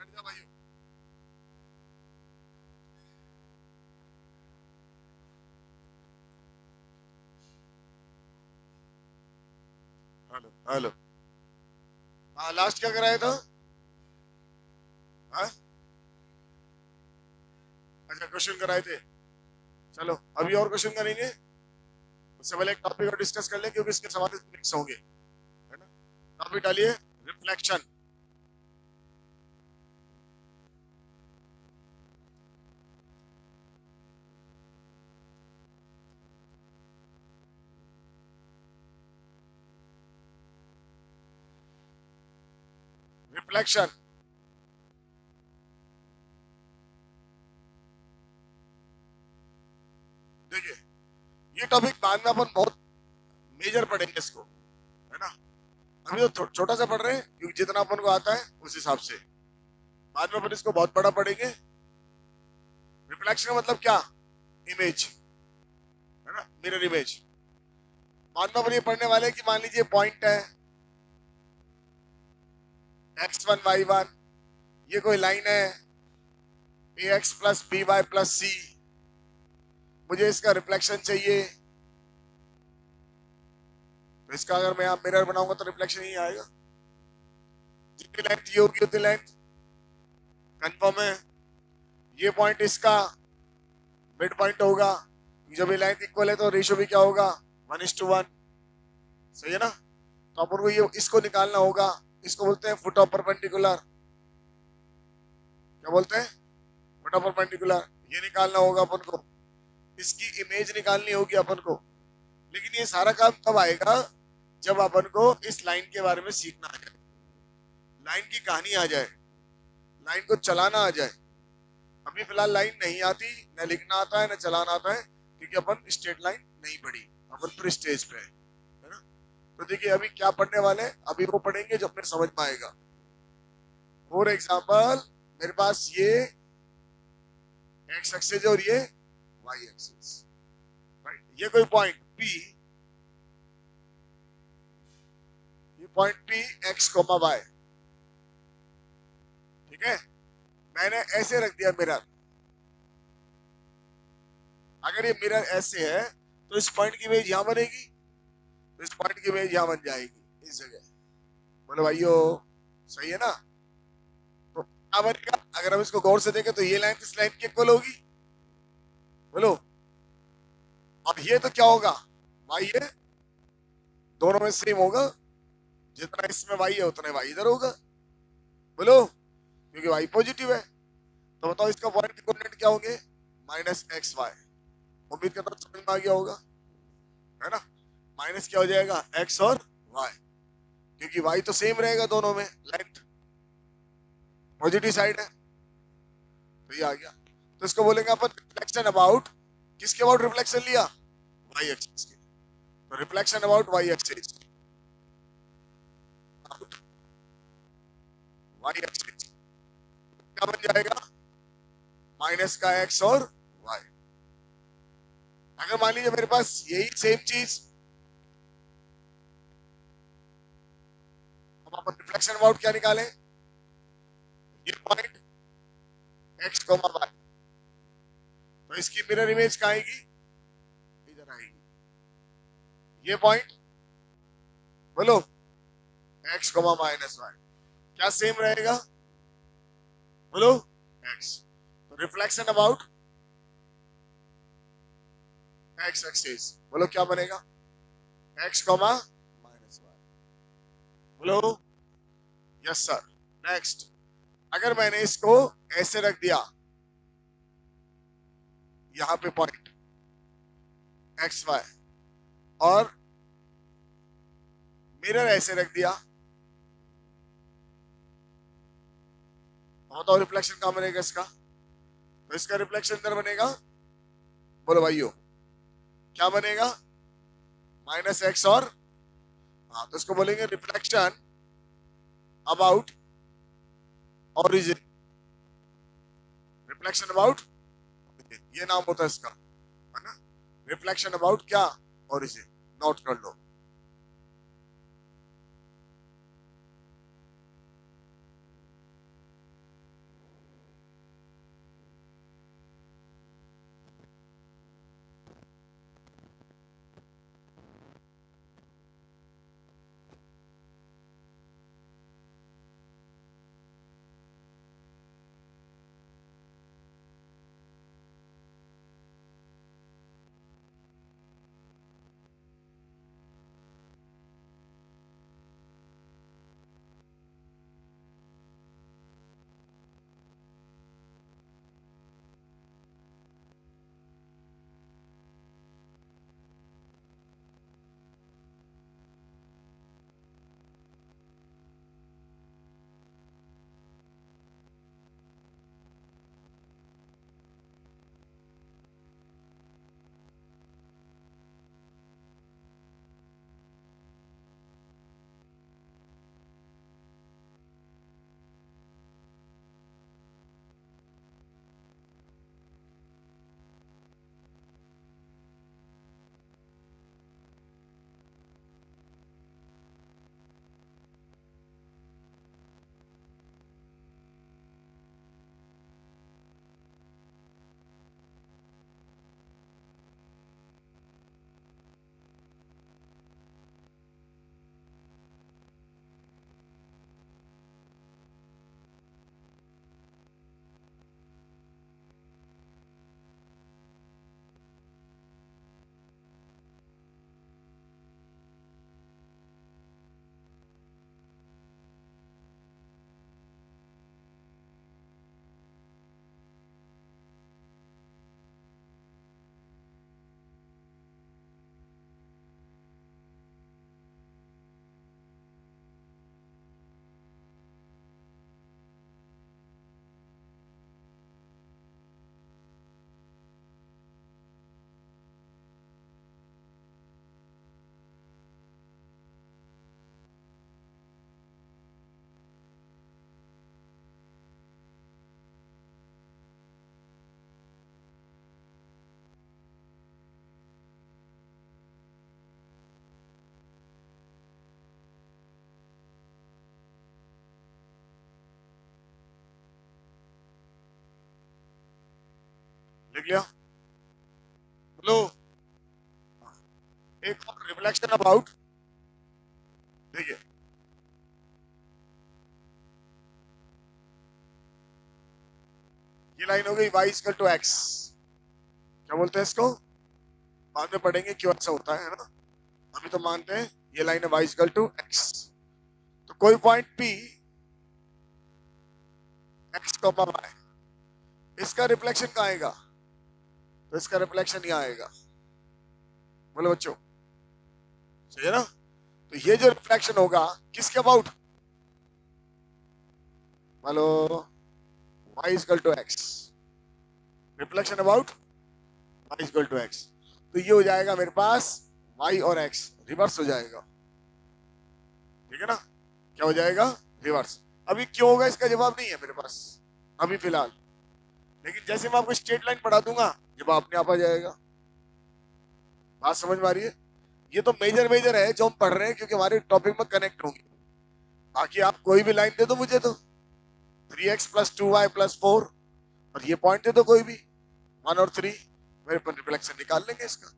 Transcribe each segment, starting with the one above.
बैठ जा भाई। Hello hello. हाँ, लास्ट क्या कराया था? हाँ, अच्छा क्वेश्चन कराए थे। चलो अभी और क्वेश्चन करेंगे। उससे पहले एक टॉपिक और डिस्कस कर ले क्योंकि इसके सवाल मिक्स होंगे, है ना। टॉपिक डालिए, रिफ्लेक्शन। रिफ्लेक्शन, देखिए ये टॉपिक बाद में अपन बहुत मेजर पढ़ेंगे इसको, है ना। अभी तो छोटा सा पढ़ रहे हैं क्योंकि जितना अपन को आता है उस हिसाब से। बाद में अपन इसको बहुत बड़ा पढ़ेंगे। रिफ्लेक्शन का मतलब क्या? इमेज, है ना, मिरर इमेज। बाद में अपन ये पढ़ने वाले हैं कि मान लीजिए पॉइंट है x1 y1, ये कोई लाइन है ax plus b y plus c. मुझे इसका रिफ्लेक्शन चाहिए, तो इसका अगर मैं यहाँ मिरर बनाऊंगा तो रिफ्लेक्शन ही आएगा। जितनी लेंथ ये होगी उतनी लेंथ कंफर्म है। ये पॉइंट इसका मिड पॉइंट होगा। जब ये लेंथ इक्वल है तो रेशियो भी क्या होगा? 1:1। सही है ना। तो अपन को ये इसको निकालना होगा। इसको बोलते हैं फुट ऑफ परपेंडिकुलर। क्या बोलते हैं? Foot of perpendicular. ये निकालना होगा अपन को। इसकी इमेज निकालनी होगी अपन को। लेकिन ये सारा काम तब आएगा जब अपन को इस लाइन के बारे में सीखना आ जाए, लाइन की कहानी आ जाए, लाइन को चलाना आ जाए। अभी फिलहाल लाइन नहीं आती, न लिखना आता है न चलाना आता है, क्योंकि अपन स्ट्रेट लाइन नहीं पढ़ी, अपन प्री स्टेज पे है ना। तो देखिए अभी क्या पढ़ने वाले हैं, अभी वो पढ़ेंगे जब फिर समझ में आएगा। फॉर एग्जाम्पल, मेरे पास ये एक्स एक्सिस और ये वाई एक्सिस, राइट। ये कोई पॉइंट पी, ये point P x comma y, ठीक है। मैंने ऐसे रख दिया मिरर। अगर ये मिरर ऐसे है तो इस पॉइंट की इमेज यहां बनेगी, तो इस पॉइंट की इमेज यहां बन जाएगी इस जगह। बोलो भाइयों, सही है ना। तो क्या बनेगा अगर हम इसको गौर से देखें? तो ये लाइन इस लाइन की इक्वल होगी, बोलो। और ये तो क्या होगा? वाई है, दोनों में सेम होगा। जितना इसमें वाई है उतना वाई इधर होगा, बोलो, क्योंकि वाई पॉजिटिव है। तो बताओ इसका पॉइंट कोऑर्डिनेट क्या होंगे? -xy। उम्मीद करता हूं समझ में आ गया होगा, है ना। माइनस क्या हो जाएगा? x और y, क्योंकि y तो सेम रहेगा दोनों में, लेंथ पॉजिटिव साइड है। तो ये आ गया। तो इसको बोलेंगे अपन रिफ्लेक्शन अबाउट, किसके अबाउट रिफ्लेक्शन लिया? y एक्सिस के। तो reflection about y axis, y axis क्या बन जाएगा? माइनस का x और y। अगर मान लीजिए मेरे पास यही सेम चीज, हम अपन रिफ्लेक्शन अबाउट क्या निकालें? ये पॉइंट x कोमा y, तो इसकी मिरर इमेज कहाँ आएगी? इधर आएगी। ये पॉइंट, बोलो, x कोमा माइनस वाई, क्या सेम रहेगा? बोलो, x। तो रिफ्लेक्शन अबाउट x एक्सिस, बोलो क्या बनेगा? x कोमा माइनस वाई, बोलो। Yes sir. नेक्स्ट, अगर मैंने इसको ऐसे रख दिया, यहां पे पॉइंट एक्स वाई, और मिरर ऐसे रख दिया, तो बताओ रिफ्लेक्शन कहां बनेगा इसका? तो इसका रिफ्लेक्शन इधर बनेगा, बोलो भाइयों, क्या बनेगा? -x और, हाँ, तो इसको बोलेंगे reflection about origin. Reflection about, ये नाम होता है इसका, है ना। रिफ्लेक्शन अबाउट क्या? ओरिजिन। नोट कर लो। देख लिया? बोलो। एक और रिफ्लेक्शन अबाउट, देखिए ये लाइन हो गई y इक्वल टू x, क्या बोलते हैं इसको? बाद में पढ़ेंगे क्यों ऐसा होता है ना? अभी तो मानते हैं ये लाइन है y इक्वल टू x। तो कोई point P x comma y, इसका रिफ्लेक्शन कहाँ आएगा? तो इसका रिफ्लेक्शन यहाँ आएगा। बोलो बच्चों, सही है ना? तो ये जो रिफ्लेक्शन होगा किसके अबाउट? बोलो y equal to x, reflection about y equal to x। तो ये हो जाएगा मेरे पास y और x रिवर्स हो जाएगा, ठीक है ना? क्या हो जाएगा? रिवर्स। अभी क्यों होगा इसका जवाब नहीं है मेरे पास अभी फिलहाल, लेकिन जैसे मैं आपको स्ट्रेट लाइन पढ़ा दूंगा जवाब अपने आप आ जाएगा। बात समझ में आ रही है? ये तो मेजर मेजर है जो हम पढ़ रहे हैं क्योंकि हमारे टॉपिक में कनेक्ट होंगे। बाकी आप कोई भी लाइन दे दो मुझे, तो 3x प्लस 2y प्लस 4 और ये पॉइंट दे दो कोई भी 1 और 3, मेरे पर रिफ्लेक्शन निकाल लेंगे इसका।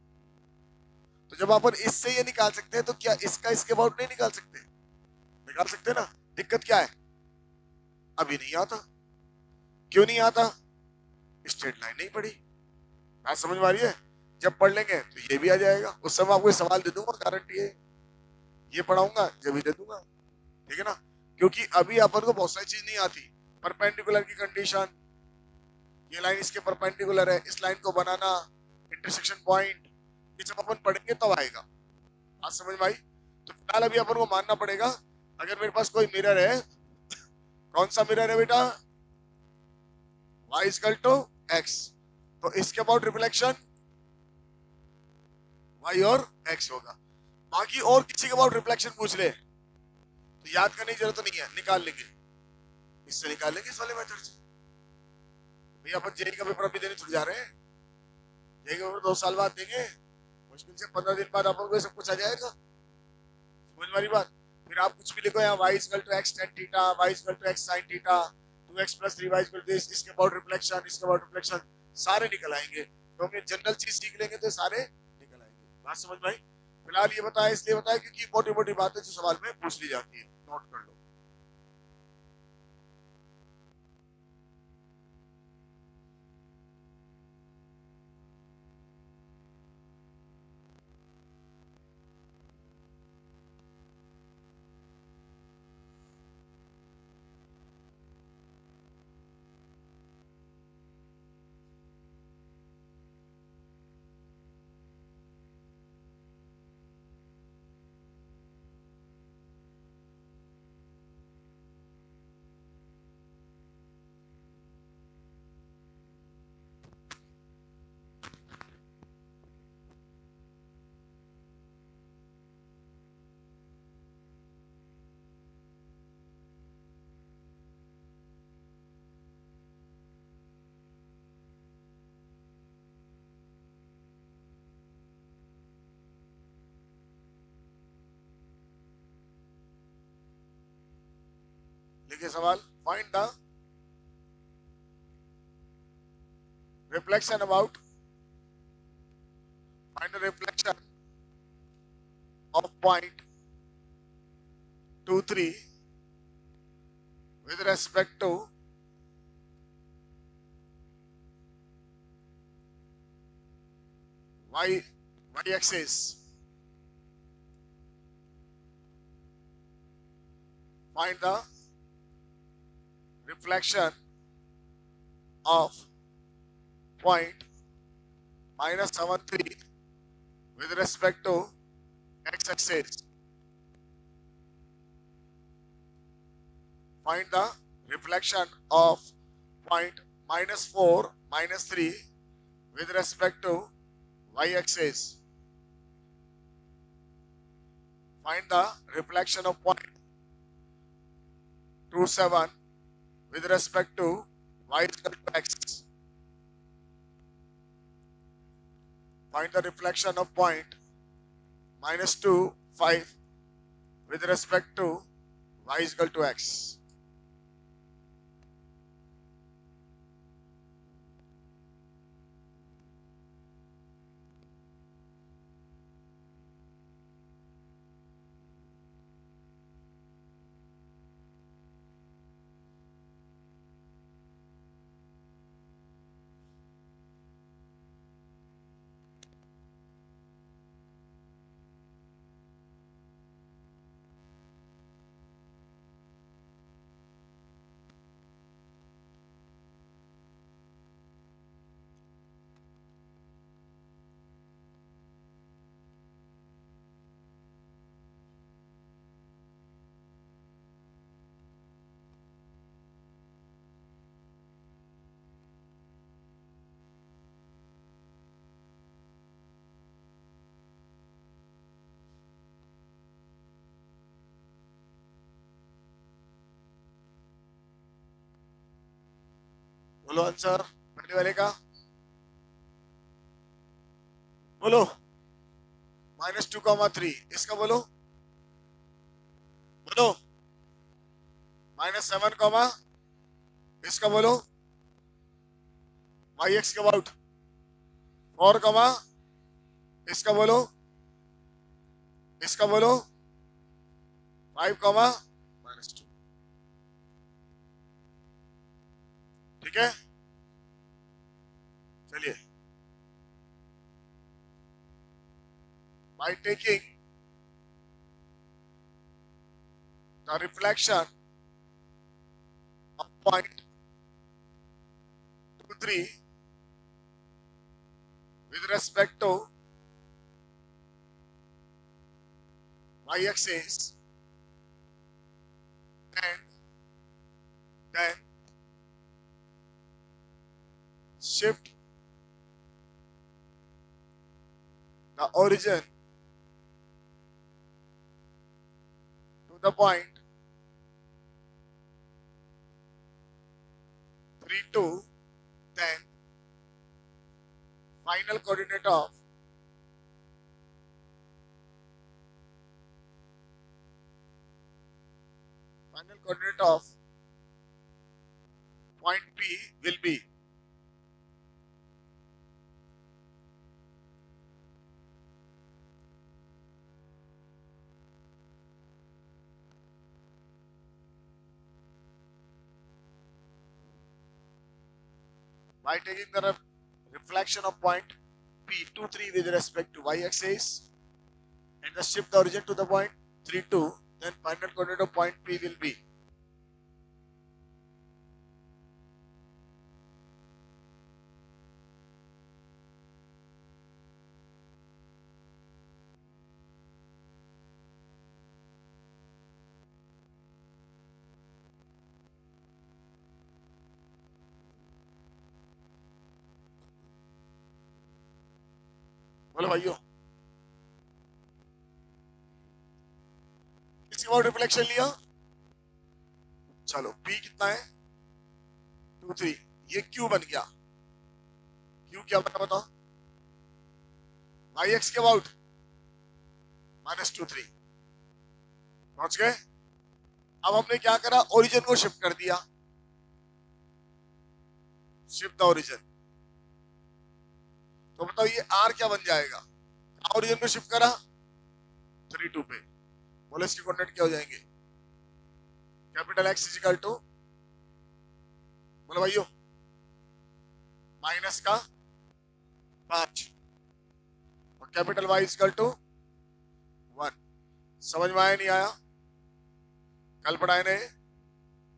तो जब अपन इससे ये निकाल सकते हैं तो क्या इसका इसके अबाउट नहीं निकाल सकते? निकाल सकते ना। दिक्कत क्या है? अभी नहीं आता। क्यों नहीं आता? स्ट्रेट लाइन नहीं पढ़ी। बात समझ में आ रही है? जब पढ़ लेंगे तो ये भी आ जाएगा, उस समय आपको सवाल दे दूंगा, गारंटी है। ये पढ़ाऊंगा जब भी दे दूंगा, ठीक है ना? क्योंकि अभी अपन को बहुत सारी चीज नहीं आती। परपेंडिकुलर की कंडीशन, ये लाइन इसके परपेंडिकुलर है, इस लाइन को बनाना, इंटरसेक्शन पॉइंट, ये जब अपन पढ़ेंगे तब आएगा। बात समझ में आई? तो फिलहाल अभी अपन को मानना पड़ेगा अगर मेरे पास कोई मिरर है, कौन सा मिरर है बेटा? y इक्वल टू x, तो इसके अबाउट रिफ्लेक्शन y और x होगा। बाकी और किसी के अबाउट रिफ्लेक्शन पूछ ले तो याद करने की जरूरत नहीं है, निकाल लेंगे, इससे निकाल लेंगे, इस वाले मेथड से। भैया अपन जेई का पेपर अभी देने छुट जा रहे हैं, जेई का पेपर 2 साल बाद देंगे, मुश्किल से 15 दिन बाद अपन को सब कुछ आ जाएगा। समझ वाली बात? फिर आप कुछ भी लिखो यहाँ y equal to x tan theta, y equal to x sin theta, 2x plus 3y equal to this, इसके अबाउट रिफ्लेक्शन, इसके अबाउट रिफ्लेक्शन, सारे निकल आएंगे। तो हम ये जनरल चीज सीख लेंगे तो सारे निकल आएंगे। बात समझ में आई? फिलहाल ये बताया इसलिए बताया क्योंकि मोटी मोटी बातें जो सवाल में पूछ ली जाती है, नोट कर लो। लिखिए सवाल, find the reflection about, find the reflection of point 2 3 with respect to y axis. Find the reflection of point -73 with respect to x axis. Find the reflection of point -4 -3 with respect to y axis. Find the reflection of point 27 with respect to y equal to x. Find the reflection of point -2 5 with respect to y is equal to x. बोलो answer पहले वाले का, बोलो। -2,3 इसका बोलो, बोलो। -7, इसका बोलो। y(x) के अबाउट 4, इसका बोलो, इसका बोलो 5, -2। ठीक है, चलिए। By taking the reflection of point 2, 3 with respect to y-axis, and then shift the origin to the point 3, 2, then final coordinate of point P will be by taking the reflection of point P 2, 3 with respect to y-axis and the shift the origin to the point 3, 2, then final coordinate of point P will be बोलो भाइयों, इसके बाद reflection लिया, चलो P कितना है 2, 3, ये Q बन गया। Q क्या बना बताओ, y(x) के अबाउट -2, 3 पहुंच गए। अब हमने क्या करा, ओरिजिन को शिफ्ट कर दिया, शिफ्ट द ओरिजिन। तो बताओ ये R क्या बन जाएगा, ओरिजिन को शिफ्ट करा 3, 2 पे, बोले इसके कोऑर्डिनेट क्या हो जाएंगे, कैपिटल X इजिकल टू, बोलो भाइयों, -5 और कैपिटल Y इजिकल टू 1। समझ में आया नहीं आया, कल पढ़ाए ने,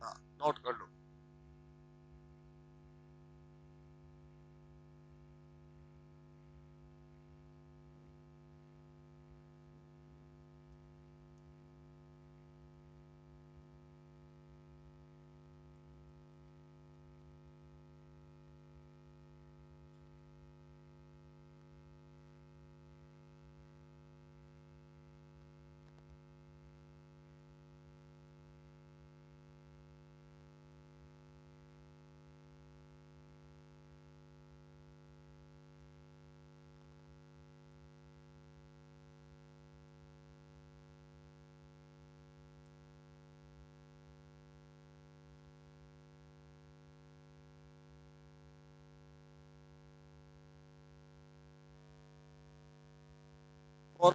हाँ नोट कर लो। और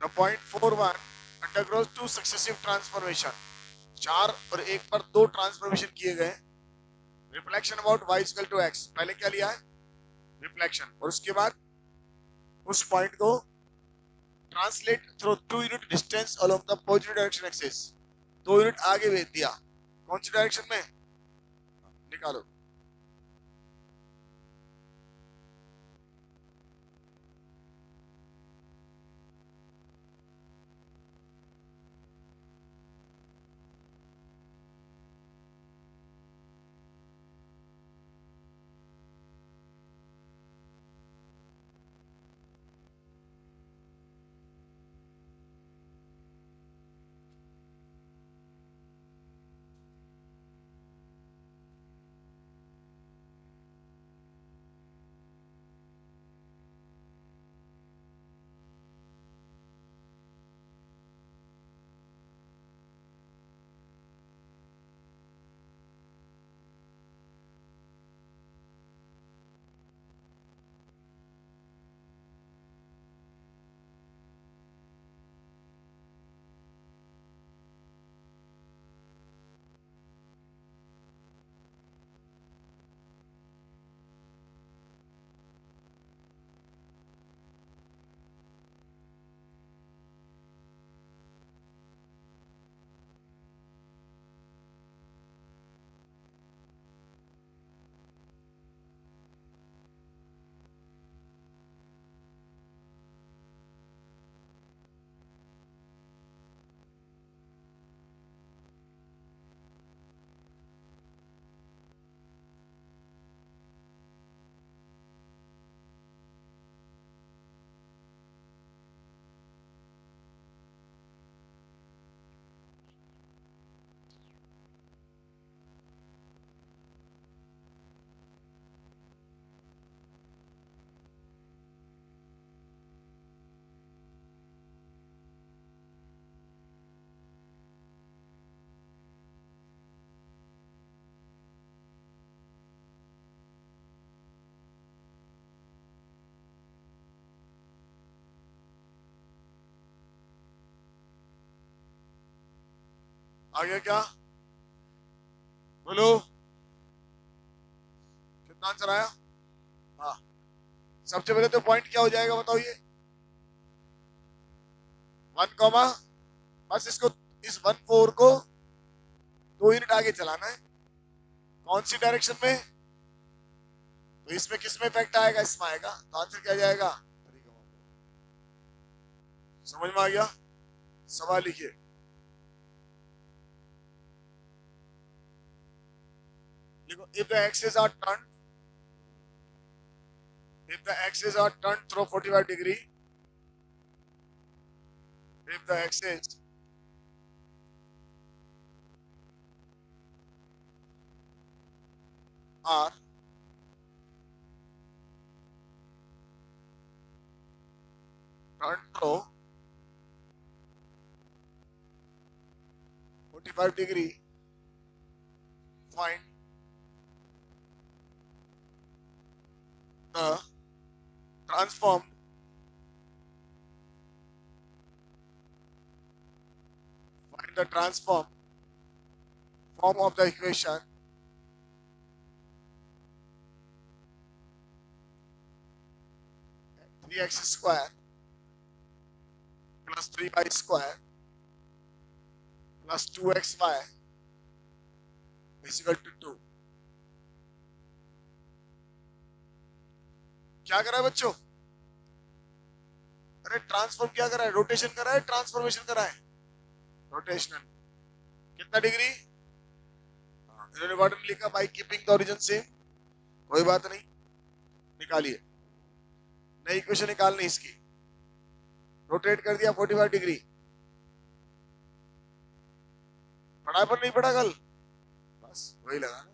the point 41 undergoes two successive transformation, 4 और 1 पर 2 ट्रांसफॉर्मेशन किए गए। Reflection about y equal to x, पहले क्या लिया है? रिफ्लेक्शन, और उसके बाद उस पॉइंट को translate through 2 unit distance along the positive direction axis, 2 unit आगे भेज दिया। कौन सी डायरेक्शन में? निकालो। आ गया क्या? बोलो, कितना आंसर आया? हाँ, सबसे पहले तो पॉइंट क्या हो जाएगा बताओ? ये 1 कॉमा, बस इसको, इस 1 4 को 2 यूनिट आगे चलाना है। कौन सी डायरेक्शन में? तो इसमें किस में इफेक्ट आएगा? इसमें आएगा, तो आंसर क्या जाएगा? समझ में आ गया? सवाल लिखिए। देखो, if the axes are turned, if the axes are turned through 45 degree, if the axes are turned through 45 degree, find the transformed find the transform form of the equation 3x square plus 3y square plus 2xy is equal to 2। क्या करा है बच्चों? अरे transform क्या करा है? Rotation करा है, ट्रांसफॉर्मेशन करा है? रोटेशनल। कितना डिग्री? इन्होंने बॉटम लिखा by keeping the origin same, कोई बात नहीं, निकालिए। नई इक्वेशन निकालनी इसकी। रोटेट कर दिया 45 डिग्री। पढ़ा पर नहीं पढ़ा कल? बस वही लगा।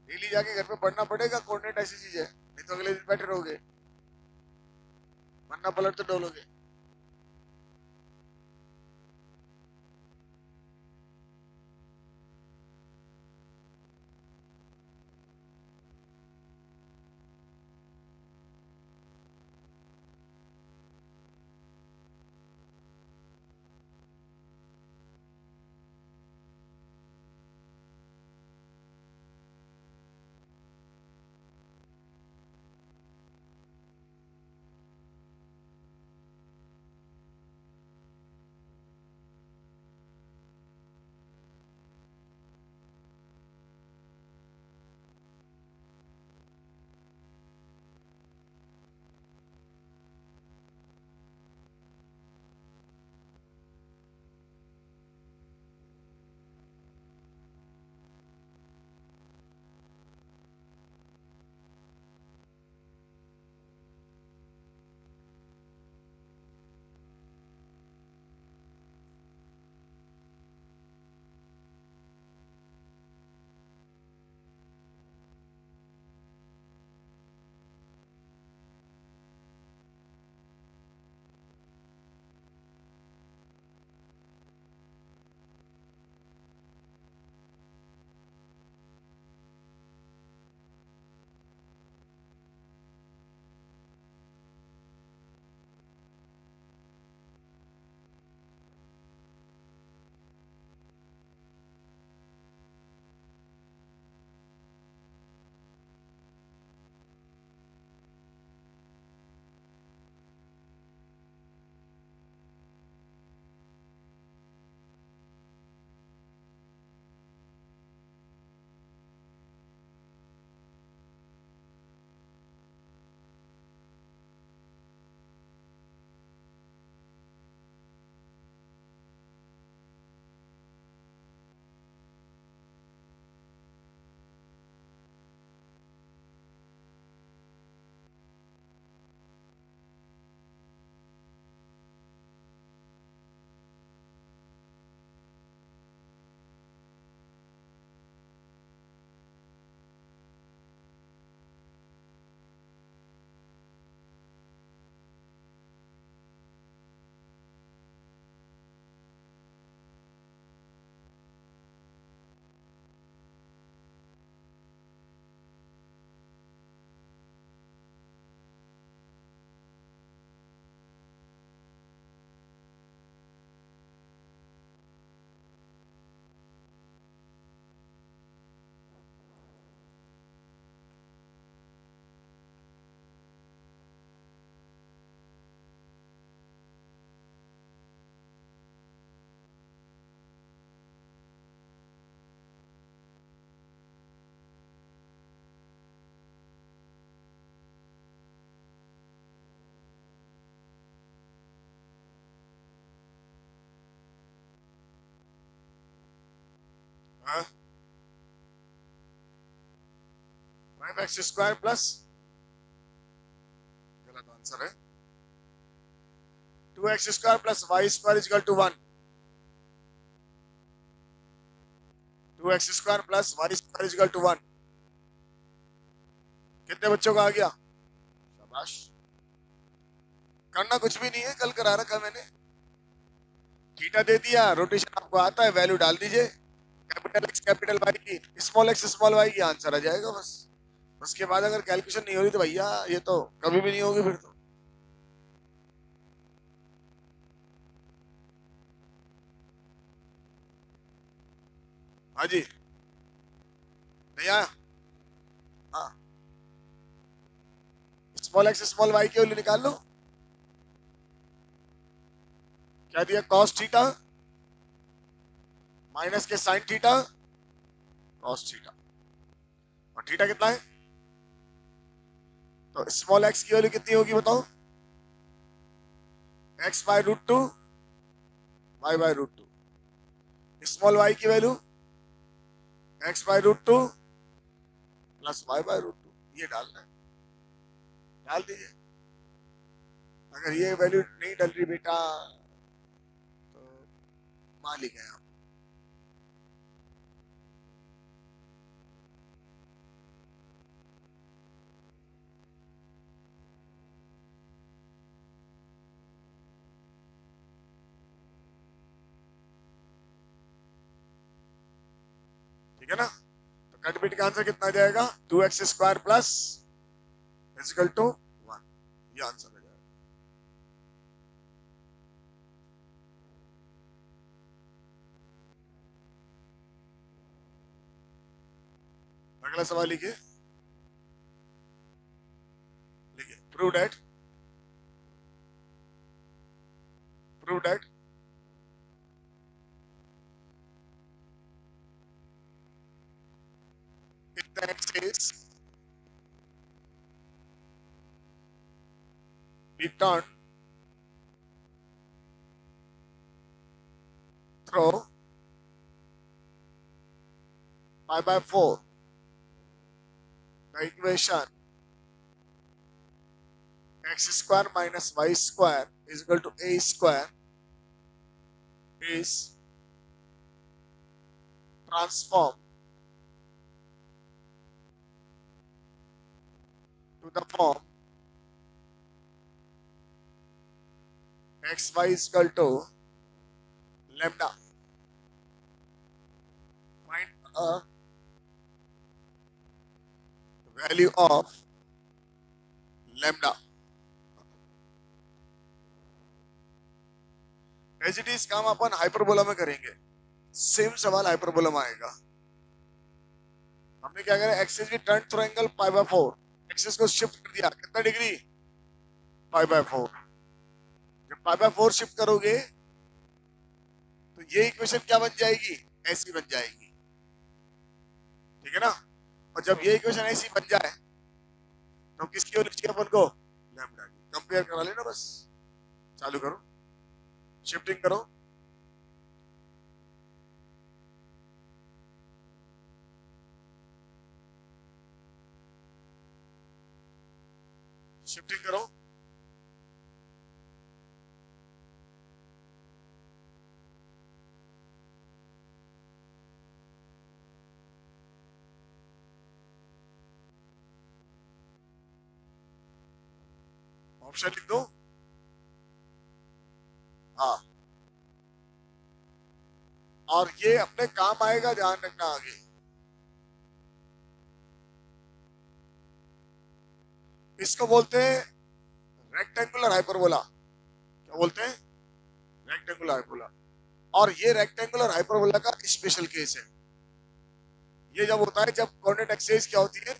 डेली जाके घर पे पढ़ना पड़ेगा, कोऑर्डिनेट ऐसी चीज है, नहीं तो अगले दिन बैठे रहोगे, वरना पलट तो डोलोगे। हाँ, 5x² प्लस, गलत आंसर है, 2x² plus y² is equal to 1। 2x² plus y² is equal to 1। कितने बच्चों का आ गया? शाबाश। करना कुछ भी नहीं है, कल करा रखा मैंने। थीटा दे दिया, रोटेशन आपको आता है, वैल्यू डाल दीजिए, कैपिटल एक्स कैपिटल वाई की, स्मॉल एक्स स्मॉल वाई की, आंसर आ जाएगा बस। उसके बाद अगर कैलकुलेशन नहीं हो रही तो भैया ये तो कभी भी नहीं होगी फिर तो। हाँ जी, नहीं आया? हाँ, स्मॉल एक्स स्मॉल वाई की वैल्यू निकाल लो। क्या दिया? कॉस थीटा माइनस के साइन थीटा कॉस थीटा, और थीटा कितना है? तो स्मॉल एक्स की वैल्यू कितनी होगी बताओ? X by root two y by root two. Small y की value x by root two plus y by root two, ये डालना है, डाल दीजिए। अगर ये वैल्यू नहीं डल रही बेटा तो मालिक है आप। ठीक है ना? तो कट बिट का आंसर कितना आ जाएगा? 2x² प्लस इजिकल टू 1, ये आंसर आ जाएगा। अगला सवाल लिखिए, लिखिए prove that if the axis be turned through pi by 4, the equation x² minus y² is equal to a² is transformed to the form xy is equal to lambda. Find a value of lambda. As it is काम अपन hyperbola में करेंगे, same सवाल hyperbola में आएगा। हमने क्या करा? एक्सिस की turn through angle pi by 4, axis को शिफ्ट कर दिया, कितना डिग्री? Pi by 4। जब पाई बाय 4 शिफ्ट करोगे तो ये इक्वेशन क्या बन जाएगी? ऐसी बन जाएगी। ठीक है ना? और जब ये इक्वेशन ऐसी बन जाए तो किसकी होनी चाहिए अपन को? लैम्डा की। कंपेयर करा लेना बस, चालू करो, शिफ्टिंग करो, शिफ्टिंग करो, ऑप्शन लिख दो। हाँ, और ये अपने काम आएगा, ध्यान रखना आगे। इसको बोलते हैं रेक्टेंगुलर हाइपरबोला। क्या बोलते हैं? Rectangular hyperbola. और ये रेक्टेंगुलर हाइपरबोला का स्पेशल केस है। ये जब होता है जब कोऑर्डिनेट एक्सिस क्या होती है,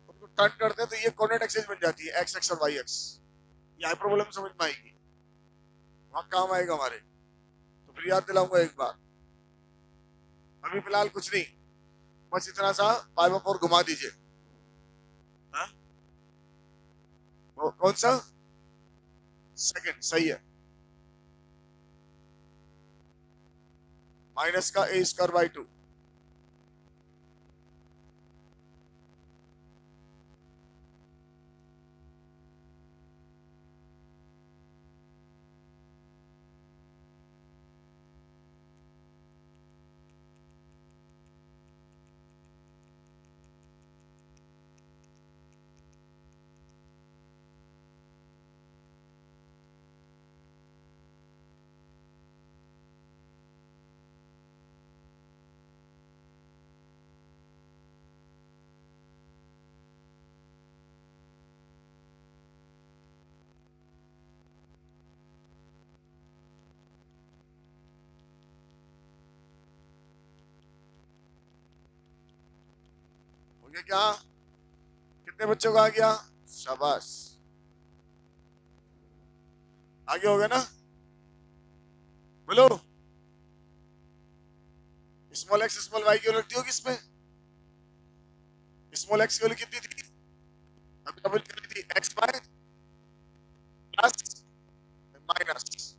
उनको टर्न करते हैं तो ये कोऑर्डिनेट एक्सिस बन जाती है, एक्स एक्स और वाई एक्स। ये हाइपरबोला में समझ में आएगी, वहां काम आएगा हमारे। तो फिर याद दिलाऊंगा एक बार, अभी फिलहाल कुछ नहीं, बस इतना सा पाई बाय 4 घुमा दीजिए। हाँ? कौन सा? सेकंड, सही है। माइनस का ए स्क्वायर बाई 2। हो गया क्या? कितने बच्चों का आ गया? शाबाश, आगे हो गया ना? बोलो। स्मॉल एक्स स्मॉल वाई की वैल्यू रखती होगी इसमें। स्मॉल एक्स की वैल्यू कितनी थी? अभी डबल कर ली थी, x by plus minus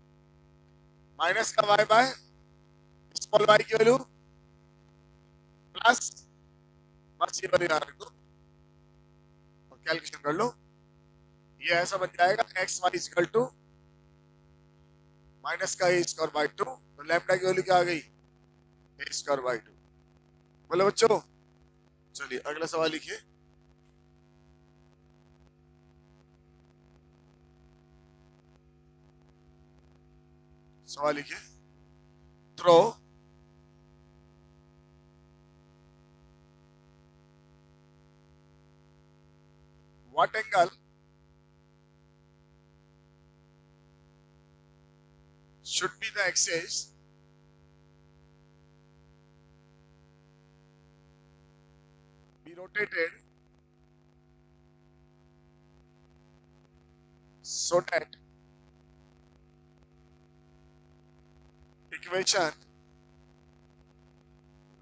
minus का वाई बाय स्मॉल वाई की वैल्यू प्लस, बस ये वाली याद रख दो और कैलकुलेशन कर लो। ये ऐसा बन जाएगा x y equal to minus का ए स्क्वायर बाई 2, तो लैम्डा की वैल्यू क्या आ गई? A square by 2। बोले बच्चों, चलिए अगला सवाल लिखिए। सवाल लिखिए। Through what angle should be the axis be rotated so that equation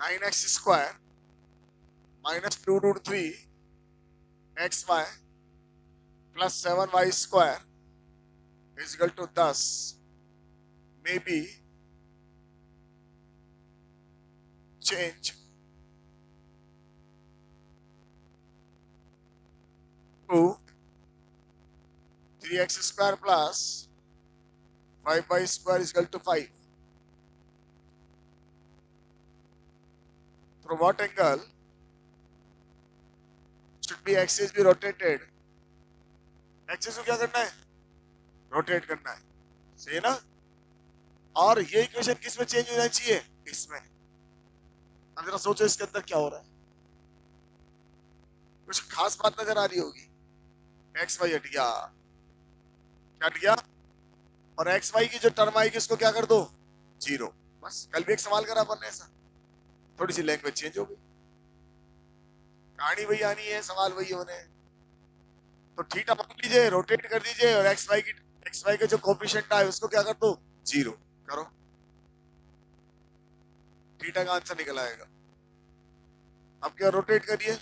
9x square minus 2 root 3 xy plus 7y square is equal to 10 may be changed to 3x square plus 5y square is equal to 5. Through what angle should be axis be rotated? Axis को क्या करना है? Rotate करना है, सही है ना? और ये इक्वेशन किस में चेंज होना चाहिए? इसमें। अब जरा सोचो इसके अंदर क्या हो रहा है। कुछ खास बात नजर आ रही होगी। एक्स वाई हट गया, क्या हट गया? और एक्स वाई की जो टर्म आएगी उसको क्या कर दो? जीरो। बस, कल भी एक सवाल करा अपन ने ऐसा, थोड़ी सी लैंग्वेज चेंज हो गई। कहानी वही आनी है, सवाल वही होने हैं। तो थीटा मान लीजिए, रोटेट कर दीजिए और एक्स वाई के जो कोफिशिएंट आए उसको क्या कर दो? जीरो करो, थीटा का आंसर निकल आएगा। अब क्या रोटेट करिए,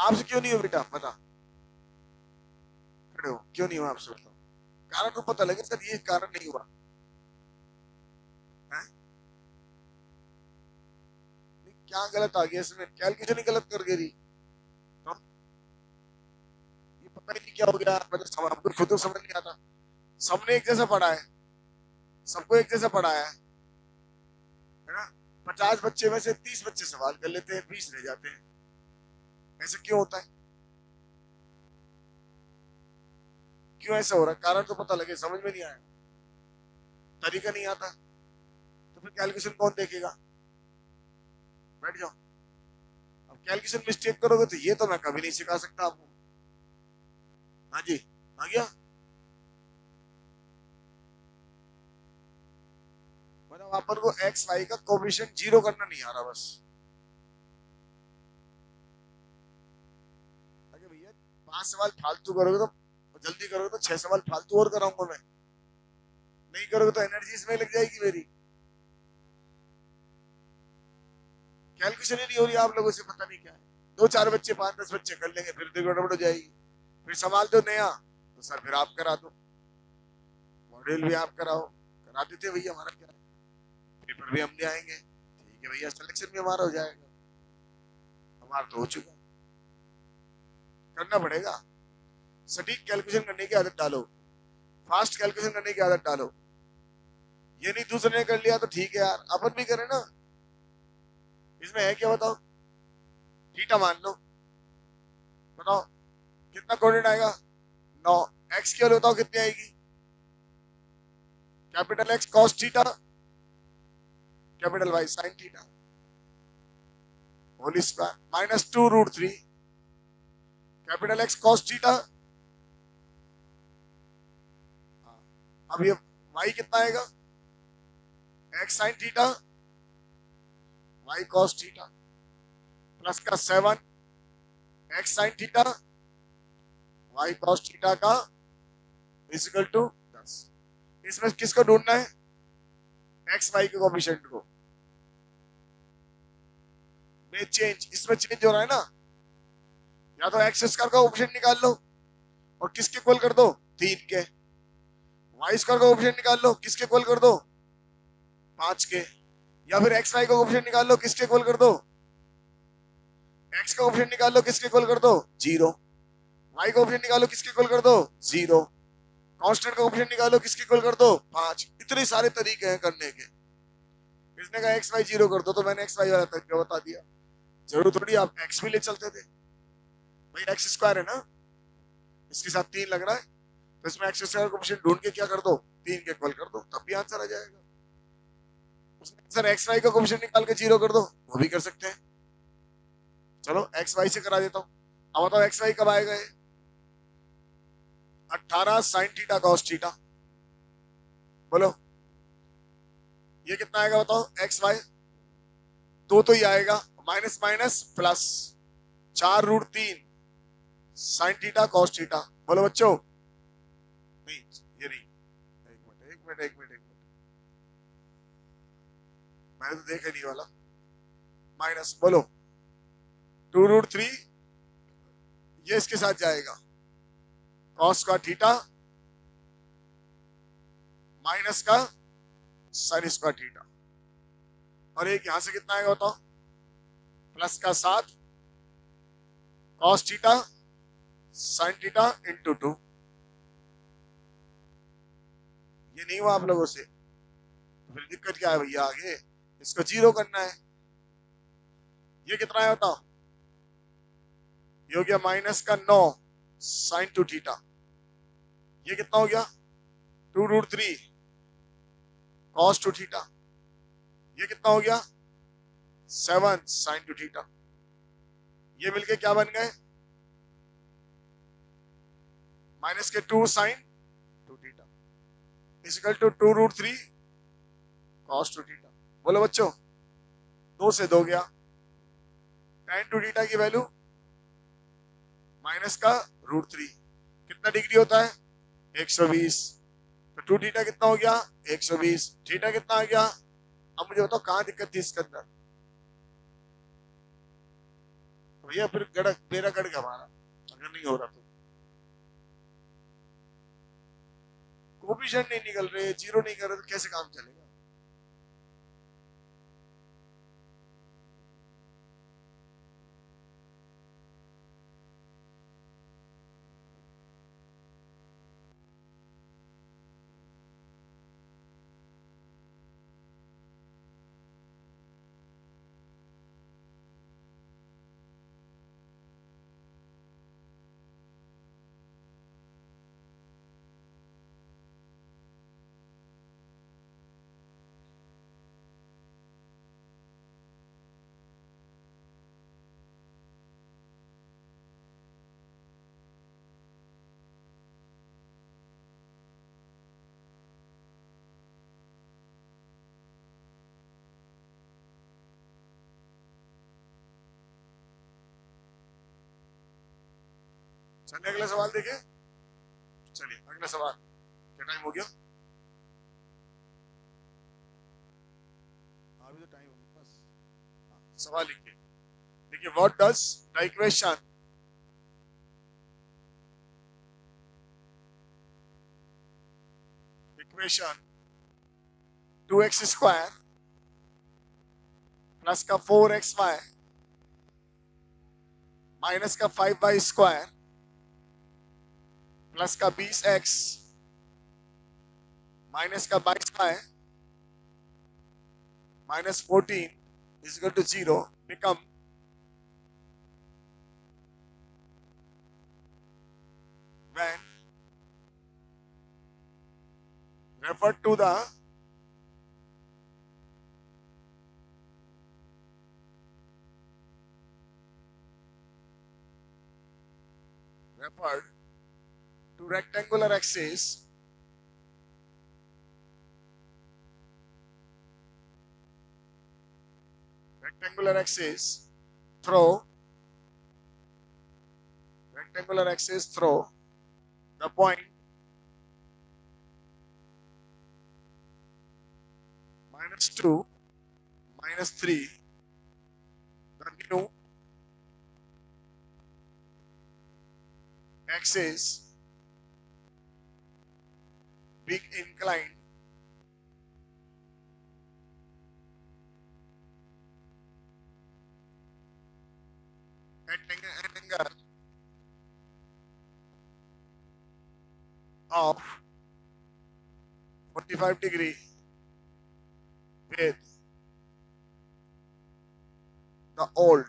आपसे क्यों नहीं हो बेटा, बता, खड़े हो, क्यों नहीं हुआ आपसे, बताओ कारण को पता लगे सर ये कारण नहीं हुआ है? क्या गलत आ गया इसमें, कैलकुलेशन ही गलत कर गई, तो ये पता ही नहीं क्या हो गया, मतलब हमको खुद तो समझ नहीं आता। सबने एक जैसा पढ़ा है, सबको एक जैसा पढ़ाया है ना। 50 बच्चे में से 30 बच्चे सवाल कर लेते हैं, 20 रह जाते हैं, ऐसे क्यों होता है, क्यों ऐसा हो रहा है, कारण तो पता लगे, समझ में नहीं आया, तरीका नहीं आता, तो फिर कैलकुलेशन कौन देखेगा, बैठ जाओ। अब कैलकुलेशन मिस्टेक करोगे तो ये तो मैं कभी नहीं सिखा सकता आपको। हाँ जी, आ गया, मतलब अपन को एक्स वाई का कोफिशिएंट 0 करना नहीं आ रहा बस। अरे भैया 5 सवाल फालतू करोगे तो जल्दी करोगे तो 6 सवाल फालतू और कराऊंगा मैं, नहीं करोगे तो एनर्जी इसमें लग जाएगी मेरी, कैलकुलेशन ही नहीं हो रही आप लोगों से, पता नहीं क्या है। 2-4 बच्चे 5-10 बच्चे कर लेंगे, फिर तो गड़बड़ हो जाएगी, फिर सवाल दो नया, तो सर फिर आप करा दो, मॉड्यूल भी आप कराओ, करा देते भैया, हमारा क्या है, पेपर भी हम ले आएंगे, ठीक है भैया, सिलेक्शन भी हमारा हो जाएगा, हमारा तो हो चुका, करना पड़ेगा। सटीक कैलकुलेशन करने की आदत डालो, फास्ट कैलकुलेशन करने की आदत डालो, ये नहीं दूसरे ने कर लिया तो ठीक है यार, अपन भी करें ना, इसमें है क्या बताओ, थीटा मान लो, बताओ कितना कोऑर्डिनेट आएगा, 9, एक्स की वैल्यू बताओ कितनी आएगी, capital x cos theta, capital y sine theta, whole square minus 2√3, capital x cos theta, अब ये वाई कितना आएगा, x sine theta, y cos theta, plus का 7 x sine theta, y cos theta का इक्वल टू 10। इसमें किसको ढूंढना है, एक्स वाई के कोएफिशिएंट को, में चेंज, इसमें चेंज हो रहा है ना, या तो एक्स स्क्वायर का कोएफिशिएंट निकाल लो और किसके इक्वल कर दो, 3 के, वाई स्क्वायर का कोएफिशिएंट निकाल लो, किसके इक्वल कर दो, 5 के, या फिर एक्स वाई का कोएफिशिएंट निकाल लो, किसके इक्वल कर दो, एक्स का कोएफिशिएंट निकाल लो, किसके इक्वल कर दो, 0, वाई का कोएफिशिएंट निकालो, किसके इक्वल कर दो, 0, कांस्टेंट का कोएफिशिएंट निकालो, किसके इक्वल कर दो, 5। इतने सारे तरीके हैं करने के, इसने कहा एक्स वाई 0 कर दो तो मैंने एक्स वाई वाला तरीका बता दिया, जरूर थोड़ी आप एक्स भी ले चलते थे, भाई एक्स स्क्वायर है ना, इसके साथ 3 लग रहा है, तो इसमें एक्स स्क्वायर का कोएफिशिएंट ढूंढ के क्या कर दो, 3 के इक्वल कर दो, तब भी आंसर आ जाएगा। उसने सर एक्स वाई का कोएफिशिएंट निकाल के 0 कर दो, वो भी कर सकते हैं, चलो एक्स वाई से करा देता हूँ। अब बताओ एक्स वाई कब आएगा, 18 साइन थीटा कॉस थीटा, बोलो ये कितना आएगा बताओ, एक्स वाई तो ही आएगा, minus minus plus 4√3 sine theta cos theta, बोलो बच्चों, नहीं ये नहीं, एक मिनट, मैंने तो देखा नहीं वाला, माइनस बोलो 2√3, ये इसके साथ जाएगा, कॉस का थीटा माइनस का साइन स्क्वायर थीटा, और एक यहां से कितना आएगा बताओ, प्लस का 7 cos theta sine theta into 2, ये नहीं हुआ आप लोगों से, तो फिर दिक्कत क्या है भैया, आगे इसको 0 करना है, ये कितना है बताओ, ये हो गया माइनस का 9 साइन 2 थीटा, ये कितना हो गया 2√3 कॉस 2 थीटा, ये कितना हो गया 7 साइन 2 थीटा, ये मिलके क्या बन गए, माइनस के 2 sine 2 theta equal to 2√3 cos 2 theta, बोलो बच्चों 2 से 2 गया, tan 2 थीटा की वैल्यू माइनस का √3, कितना डिग्री होता है 120, तो 2 थीटा कितना हो गया 120, थीटा कितना आ गया, अब मुझे बताओ कहां दिक्कत थी इसके अंदर, भैया फिर गड़ मेरा गड़ गया हमारा, अगर नहीं हो रहा तो। कोफिशिएंट नहीं निकल रहे, जीरो नहीं कर रहे तो कैसे काम चलेगा? चलिए अगला सवाल देखें। चलिए अगला सवाल, क्या टाइम हो गया? अभी तो टाइम हो गया बस। हाँ, सवाल लिखिए। देखिए, what does the equation 2x square plus का 4xy माइनस का 5y स्क्वायर प्लस का 20x माइनस का 22y minus 14 is equal to 0 become when referred to the rectangular axis through the point -2 -3, the new axis being inclined at an angle of 45 degree with the old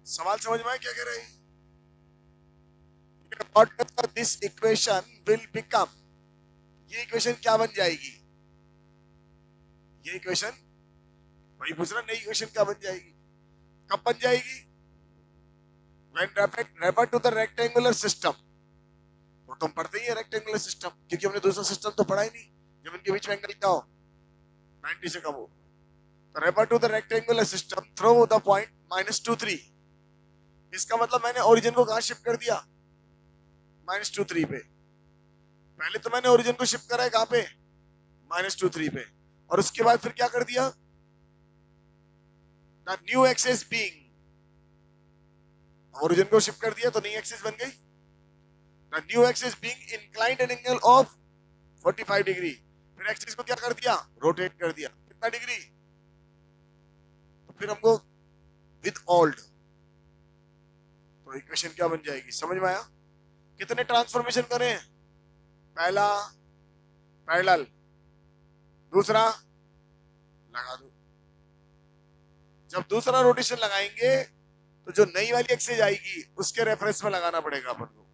सवाल समझ में आया क्या कह रहे हैं? What this equation will become, ये equation क्या बन जाएगी? ये इक्वेशन वही पूछ रहा, नई इक्वेशन क्या बन जाएगी? कब बन जाएगी? When referred to the rectangular system, वो तुम पढ़ते ही है रेक्टेंगुलर सिस्टम, क्योंकि हमने दूसरा सिस्टम तो पढ़ा ही नहीं जब इनके बीच में एंगल क्या हो 90 से कम हो। तो refer to the rectangular system through the point -2 3, इसका मतलब मैंने ओरिजिन को कहां शिफ्ट कर दिया? -2 3 पे। पहले तो मैंने ओरिजिन को शिफ्ट करा है कहां पे? -2 3 पे, और उसके बाद फिर क्या कर दिया? The new axis being, origin को शिफ्ट कर दिया तो नई एक्सिस बन गई। The new axis being inclined an angle of 45 degree, फिर एक्सिस को क्या कर दिया? रोटेट कर दिया। कितना डिग्री? तो फिर हमको विद ओल्ड, तो इक्वेशन क्या बन जाएगी? समझ में आया? कितने ट्रांसफॉर्मेशन करें? पहला पैरेलल, दूसरा लगा दो। जब दूसरा रोटेशन लगाएंगे तो जो नई वाली एक्सिस आएगी उसके रेफरेंस में लगाना पड़ेगा अपन को।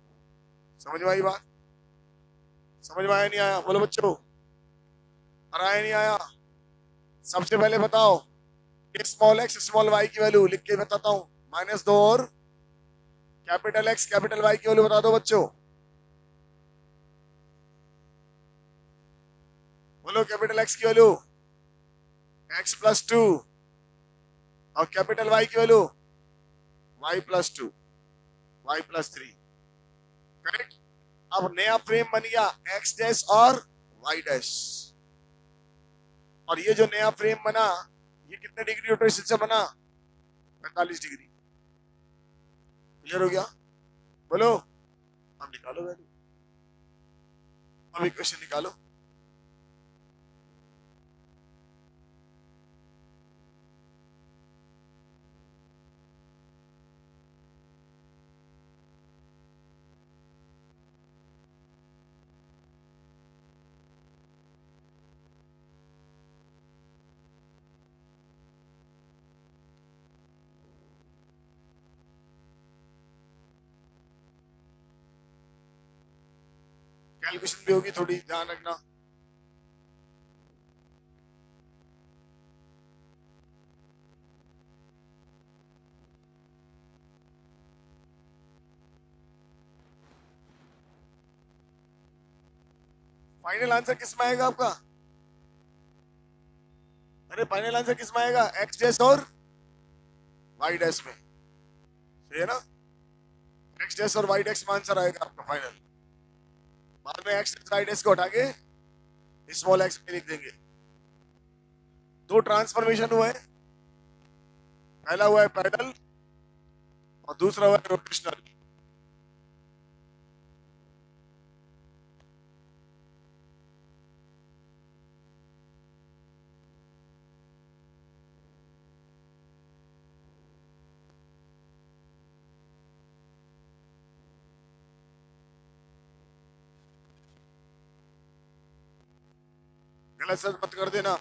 समझ में आई बात? समझ में आया नहीं आया? बोलो बच्चों, आया नहीं आया? सबसे पहले बताओ, स्मॉल एक्स स्मॉल वाई की वैल्यू लिख के बताता हूं, -2 और कैपिटल एक्स कैपिटल वाई की वैल्यू बता दो बच्चों। बोलो कैपिटल एक्स की वैल्यू x + 2 और कैपिटल वाई की वैल्यू y + 2 y + 3। करेक्ट? अब नया फ्रेम बन गया x डैश और y डैश, और ये जो नया फ्रेम बना, ये कितने डिग्री रोटेशन से बना? 45 डिग्री। क्लियर हो गया? बोलो, अब निकालो वैल्यू, अब इक्वेशन निकालो। कैलकुलेशन भी होगी, थोड़ी ध्यान रखना। फाइनल आंसर किस में आएगा आपका? अरे फाइनल आंसर किस में आएगा? एक्स डैश और वाई डैश में, सही है ना? एक्स डैश और वाई डैश में आंसर आएगा आपका फाइनल। बाद में एक्स वाई डैश को हटा के स्मॉल एक्स में लिख देंगे। दो ट्रांसफॉर्मेशन हुआ है, पहला हुआ है पैरेलल और दूसरा हुआ है रोटेशनल। गलत सर मत कर देना।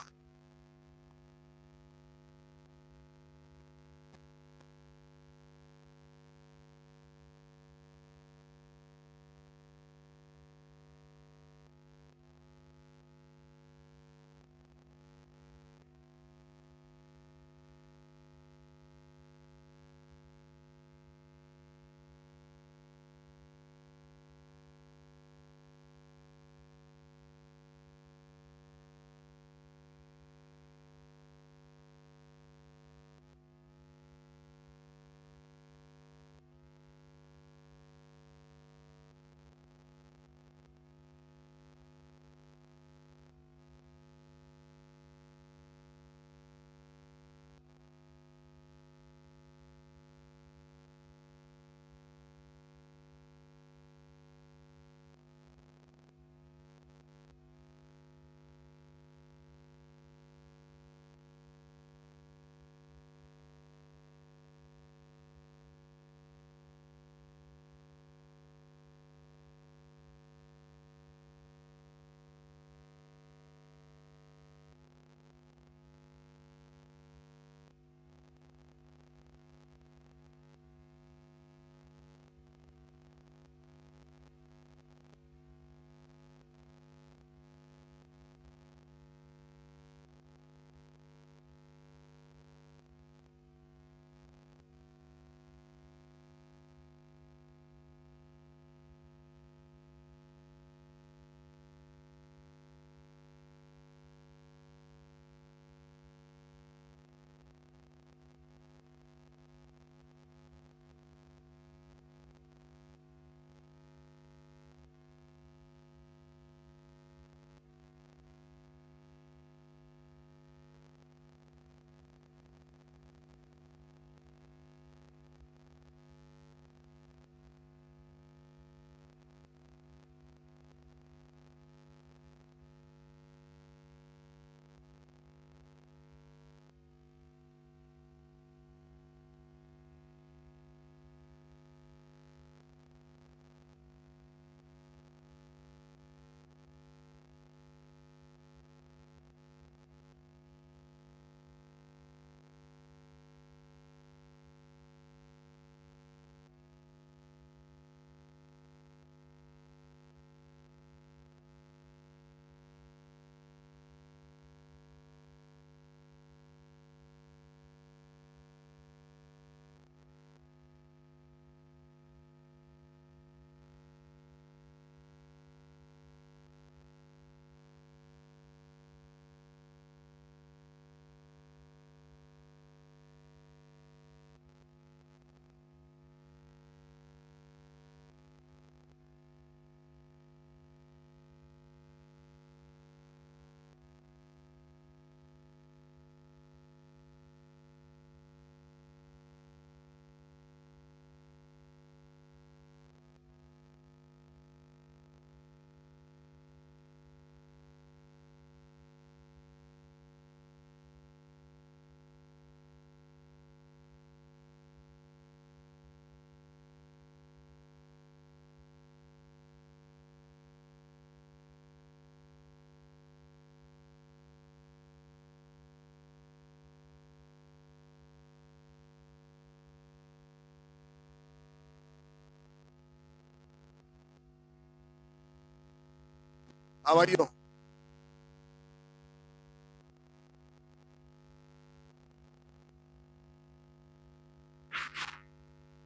How are you?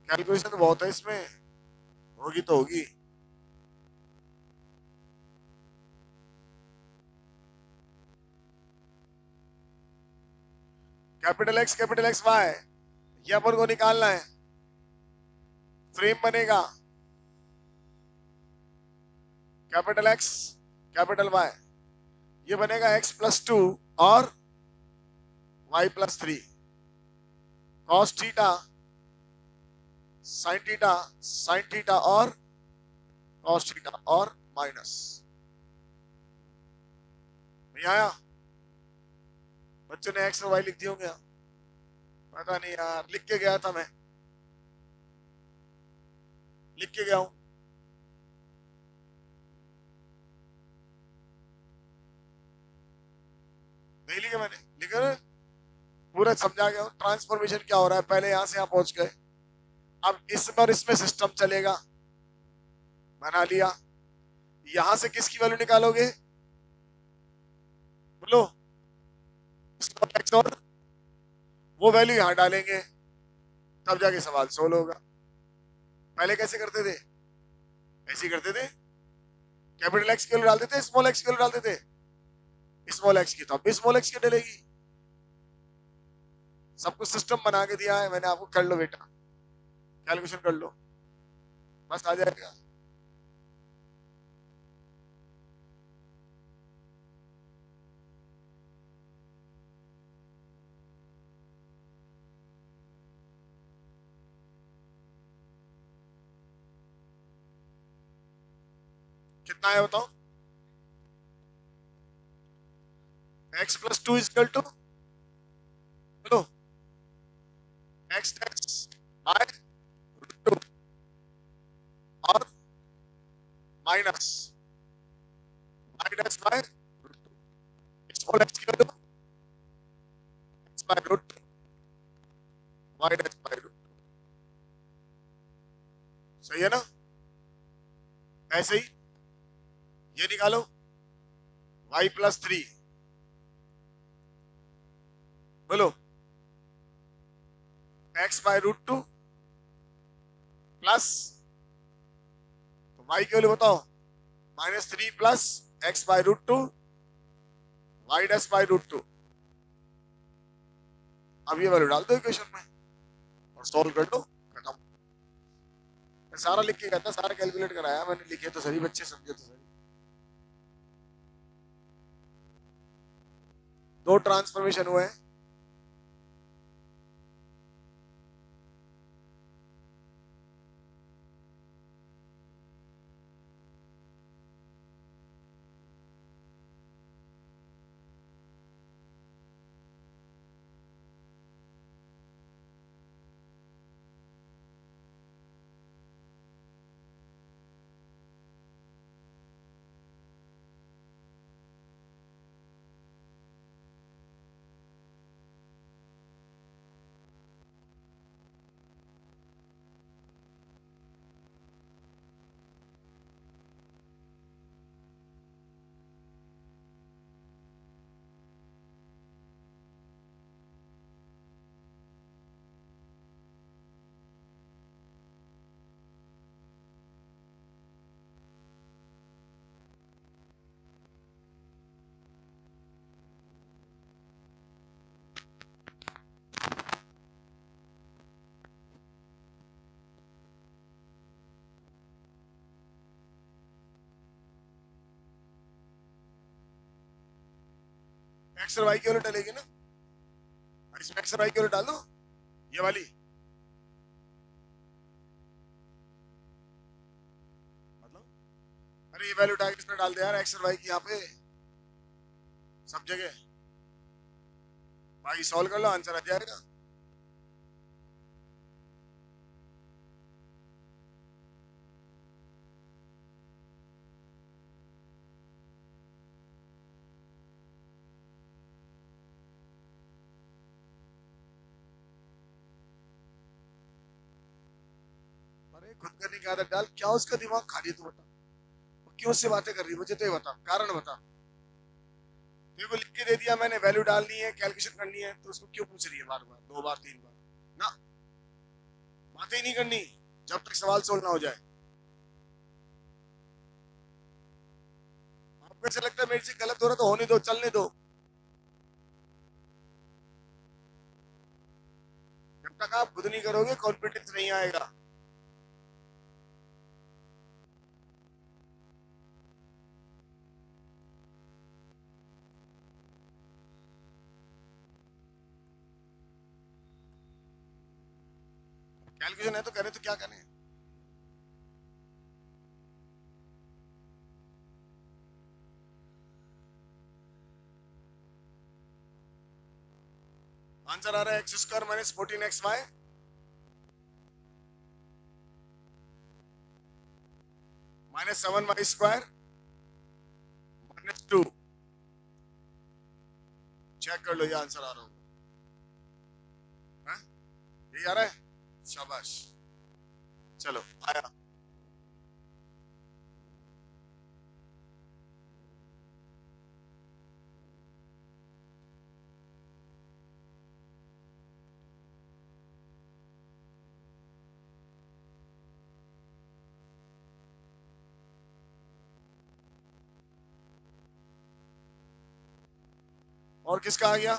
कैलकुलेशन तो बहुत है इसमें, होगी तो होगी। कैपिटल एक्स वाई, ये अपन को निकालना है। फ्रेम बनेगा कैपिटल एक्स कैपिटल वाई, ये बनेगा x+2 और y+3, cos theta sine theta और कॉस थीटा और माइनस। नहीं आया? बच्चों ने एक्स और वाई लिख दिए होंगे? पता नहीं यार, लिख के गया था मैं, लिख के गया हूं। नहीं लिखे मैंने, लिखे ना? पूरा समझा गया हूं ट्रांसफॉर्मेशन क्या हो रहा है। पहले यहां से यहां पहुंच गए, अब इसमें और इसमें सिस्टम चलेगा, बना लिया। यहां से किसकी वैल्यू निकालोगे? बोलो। एक्स और वो वैल्यू यहां डालेंगे, तब जाके सवाल सोल्व होगा। पहले कैसे करते थे? ऐसे ही करते थे, कैपिटल एक्स की वैल्यू डालते थे, स्मॉल एक्स की वैल्यू डालते थे। स्मॉल एक्स की तो अब भी स्मॉल एक्स की डलेगी। सब कुछ सिस्टम बना के दिया है मैंने आपको, कर लो बेटा, कैलकुलेशन कर लो, बस आ जाएगा। कितना है बताओ? x+2 इजकल टू, बोलो, एक्स डैश बाय √2 और minus y dash by √2। Small x की value x by √2, y dash by √2। सही है ना? ऐसे ही ये निकालो, y+3, बोलो, एक्स बाय √2 प्लस, तो y की वैल्यू बताओ, -3 plus x by √2 y dash by √2। अब ये वैल्यू डाल दो इक्वेशन में और सॉल्व कर दो, खत्म। मैं सारा लिख के कहता, सारा कैलकुलेट कराया मैंने, लिखे तो सही बच्चे, समझे तो सही। दो ट्रांसफॉर्मेशन हुए हैं। एक्स और वाई की वैल्यू डलेगी ना, और इसमें एक्स और वाई की वैल्यू डाल दो, ये वाली, मतलब अरे ये वैल्यू डाल इसमें डाल दे यार, एक्स और वाई की यहाँ पे सब जगह। बाकी सॉल्व कर लो, आंसर आ जाएगा। अरे खुद करने की आदत डाल, क्या उसका दिमाग खाली है, तू बता। क्यों से बातें कर रही है, मुझे तो ये बता, कारण बता। तेरे को लिख के दे दिया मैंने, वैल्यू डालनी है, कैलकुलेशन करनी है, तो उसको क्यों पूछ रही है बार बार, 2 बार 3 बार? ना, बातें ही नहीं करनी जब तक सवाल सोल्व ना हो जाए। आपको ऐसा लगता है मेरे से गलत हो रहा तो होने दो, चलने दो। जब तक आप खुद नहीं करोगे कॉन्फिडेंस नहीं आएगा। कैलकुलेशन है तो करें, तो क्या करें? आंसर आ रहा है x² minus 14xy minus 7y² -2। Check कर लो, ये आंसर आ रहा होगा। यही आ रहा है, शाबाश। चलो आया। और किसका आ गया?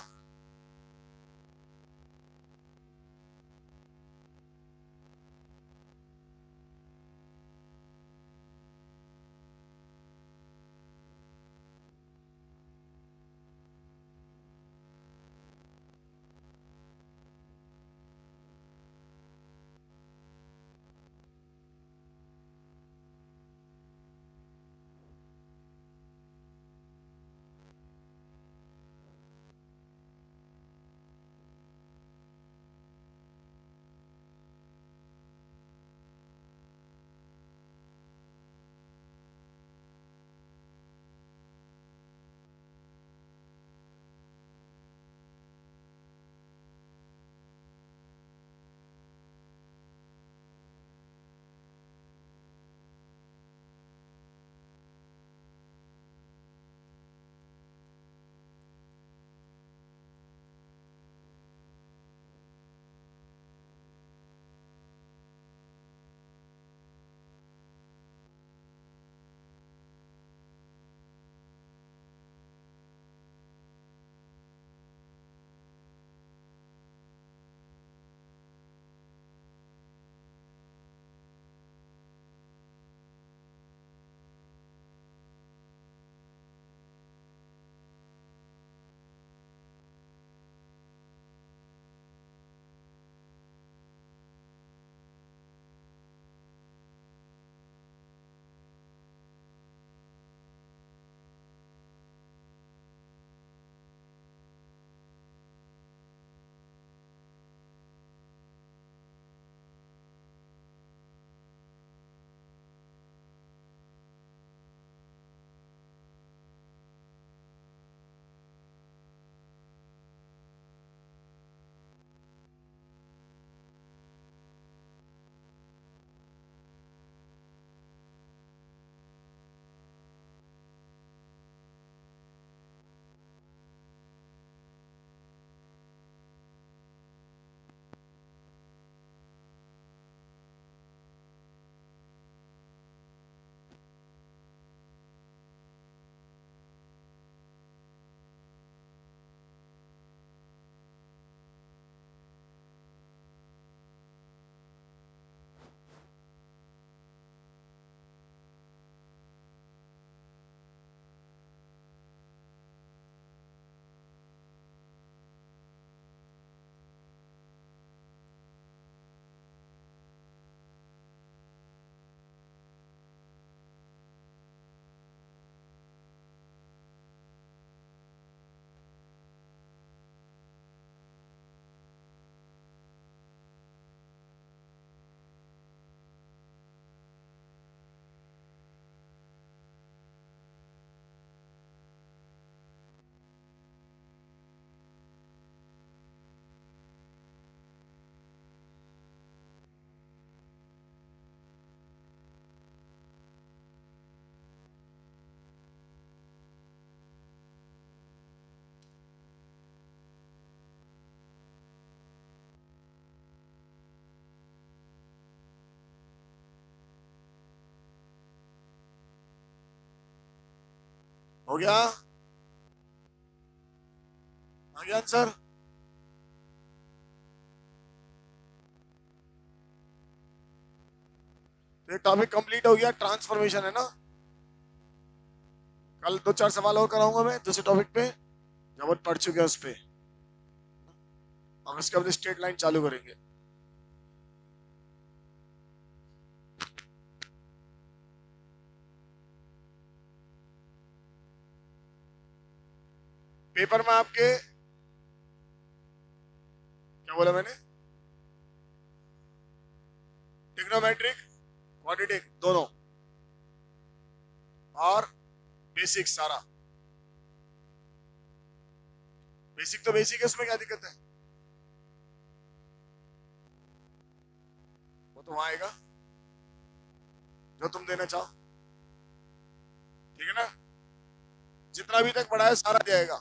हो गया? आ गया आंसर? ये टॉपिक कंप्लीट हो गया, ट्रांसफॉर्मेशन है ना। कल 2-4 सवाल और कराऊंगा मैं दूसरे टॉपिक पे, जब अपन पढ़ चुके हैं उस पे। हम इसके बाद स्ट्रेट लाइन चालू करेंगे। पेपर में आपके क्या बोला मैंने? ट्रिग्नोमेट्रिक, क्वाड्रेटिक दोनों, और बेसिक सारा। बेसिक तो बेसिक है, उसमें क्या दिक्कत है? वो तो वहां आएगा जो तुम देना चाहो, ठीक है ना। जितना अभी तक पढ़ा है सारा दिया जाएगा।